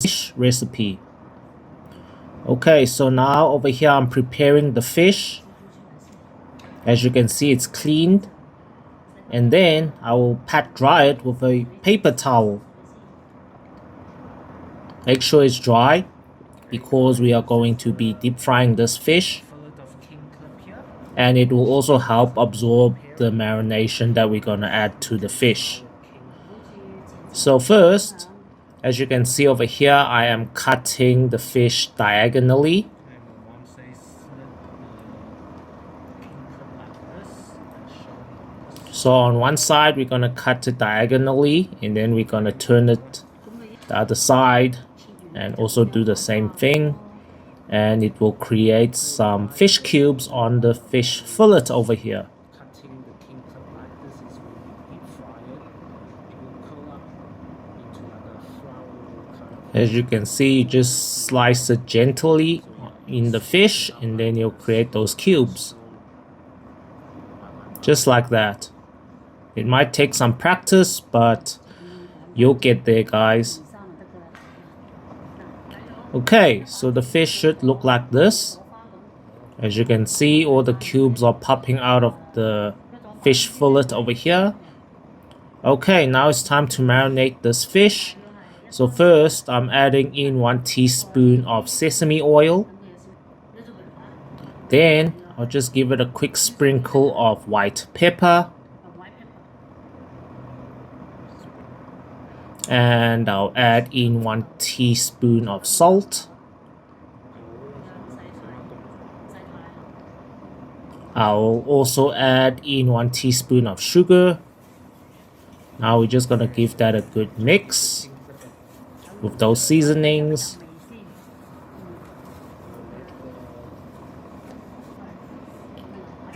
fish recipe. Okay, so now over here I'm preparing the fish. As you can see, it's cleaned. And then I will pat dry it with a paper towel. Make sure it's dry because we are going to be deep frying this fish. And it will also help absorb the marination that we're going to add to the fish. So first, as you can see over here, I am cutting the fish diagonally. So on one side, we're going to cut it diagonally, and then we're going to turn it the other side and also do the same thing. And it will create some fish cubes on the fish fillet over here. As you can see, you just slice it gently in the fish, and then you'll create those cubes. Just like that. It might take some practice, but you'll get there, guys. Okay, so the fish should look like this. As you can see, all the cubes are popping out of the fish fillet over here. Okay, now it's time to marinate this fish. So first, I'm adding in 1 teaspoon of sesame oil. Then, I'll just give it a quick sprinkle of white pepper. And I'll add in 1 teaspoon of salt. I'll also add in 1 teaspoon of sugar. Now we're just gonna give that a good mix with those seasonings.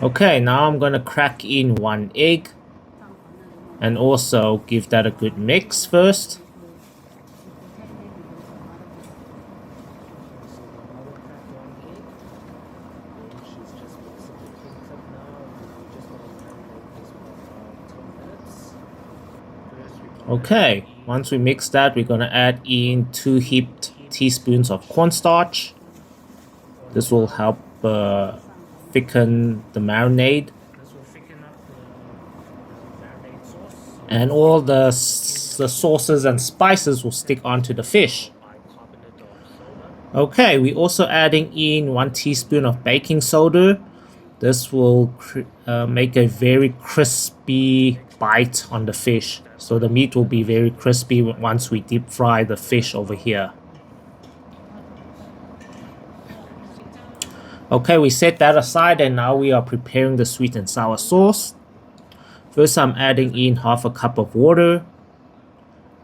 Okay, now I'm gonna crack in 1 egg. And also give that a good mix first. Okay, once we mix that, we're gonna add in 2 heaped teaspoons of cornstarch. This will help thicken the marinade. And all the sauces and spices will stick onto the fish. Okay, we're also adding in 1 teaspoon of baking soda. This will make a very crispy bite on the fish. So the meat will be very crispy once we deep fry the fish over here. Okay, we set that aside, and now we are preparing the sweet and sour sauce. First, I'm adding in half a cup of water.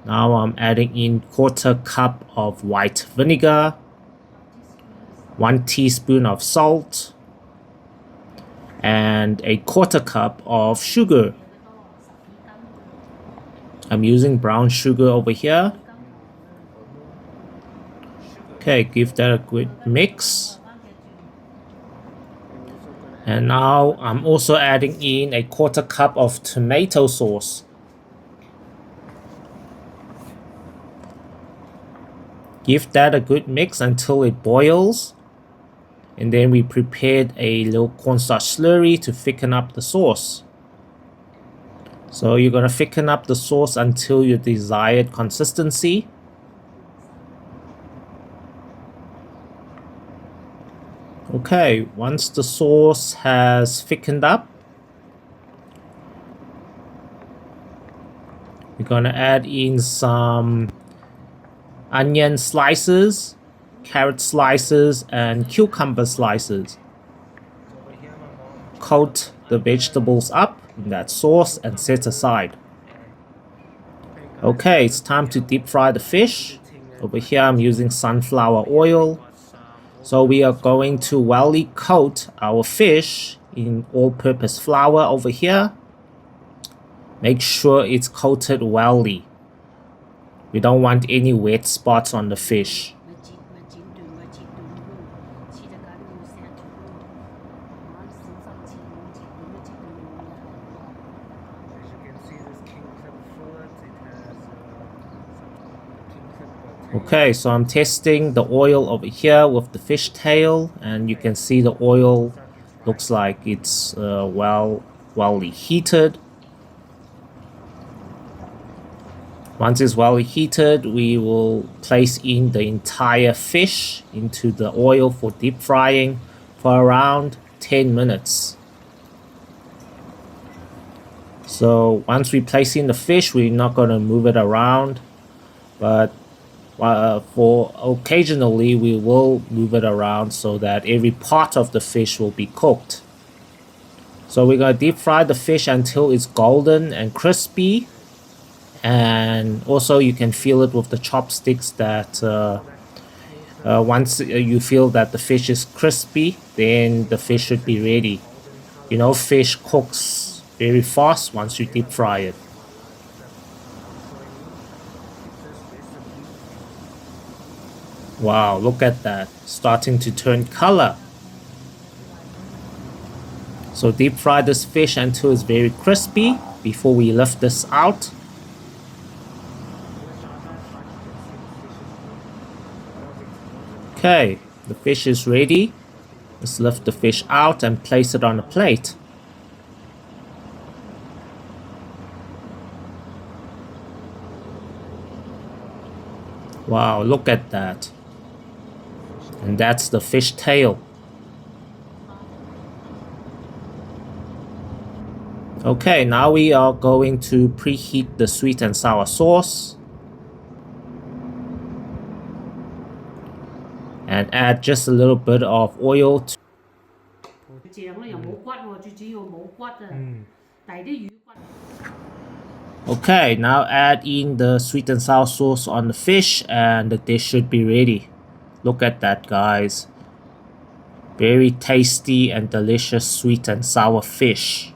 Now I'm adding in 1/4 cup of white vinegar, 1 teaspoon of salt, and a 1/4 cup of sugar. I'm using brown sugar over here. Okay, give that a good mix. And now I'm also adding in a 1/4 cup of tomato sauce. Give that a good mix until it boils. And then we prepared a little cornstarch slurry to thicken up the sauce. So you're going to thicken up the sauce until your desired consistency. Okay, once the sauce has thickened up, we're gonna add in some onion slices, carrot slices, and cucumber slices. Coat the vegetables up in that sauce and set aside. Okay, it's time to deep fry the fish. Over here I'm using sunflower oil. So we are going to well coat our fish in all-purpose flour over here. Make sure it's coated well. We don't want any wet spots on the fish. Okay, so I'm testing the oil over here with the fish tail, and you can see the oil looks like it's well heated. Once it's well heated, we will place in the entire fish into the oil for deep frying for around 10 minutes. So once we place in the fish, we're not going to move it around, but for occasionally we will move it around so that every part of the fish will be cooked. So we're going to deep fry the fish until it's golden and crispy. And also you can feel it with the chopsticks that once you feel that the fish is crispy, then the fish should be ready. You know, fish cooks very fast once you deep fry it. Wow, look at that, starting to turn color. So deep fry this fish until it's very crispy before we lift this out. Okay, the fish is ready. Let's lift the fish out and place it on a plate. Wow, look at that. And that's the fish tail. Okay, now we are going to preheat the sweet and sour sauce. And add just a little bit of oil to Okay, now add in the sweet and sour sauce on the fish and the dish should be ready. Look at that, guys. Very tasty and delicious sweet and sour fish.